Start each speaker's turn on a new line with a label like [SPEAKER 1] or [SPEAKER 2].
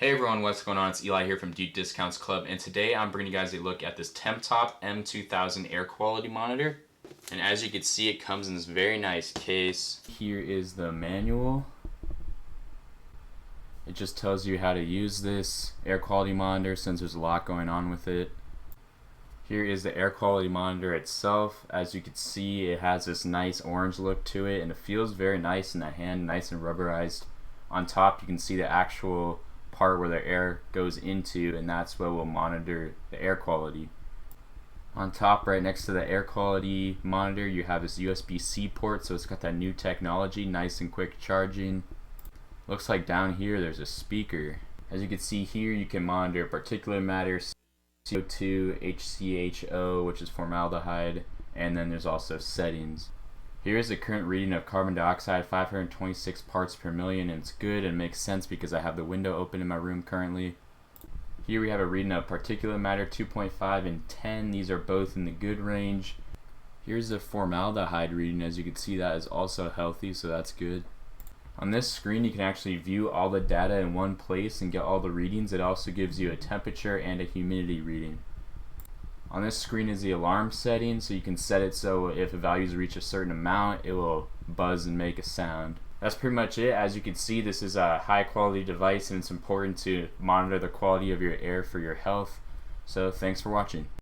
[SPEAKER 1] Hey everyone, what's going on? It's Eli here from Dude Discounts Club, and today I'm bringing you guys a look at this Temtop M2000 air quality monitor. And as you can see, it comes in this very nice case. Here is the manual. It just tells you how to use this air quality monitor since there's a lot going on with it. Here is the air quality monitor itself. As you can see, it has this nice orange look to it, and it feels very nice in the hand, nice and rubberized. On top, you can see the actual part where the air goes into, and that's what will monitor the air quality. On top, right next to the air quality monitor, you have this USB-C port, so it's got that new technology, nice and quick charging. Looks like down here there's a speaker. As you can see here, you can monitor particulate matter, CO2, HCHO, which is formaldehyde, and then there's also settings. Here's the current reading of carbon dioxide, 526 parts per million, and it's good and makes sense because I have the window open in my room currently. Here we have a reading of particulate matter, 2.5 and 10. These are both in the good range. Here's the formaldehyde reading. As you can see, that is also healthy, so that's good. On this screen, you can actually view all the data in one place and get all the readings. It also gives you a temperature and a humidity reading. On this screen is the alarm setting, so you can set it so if the values reach a certain amount, it will buzz and make a sound. That's pretty much it. As you can see, this is a high quality device, and it's important to monitor the quality of your air for your health. So thanks for watching.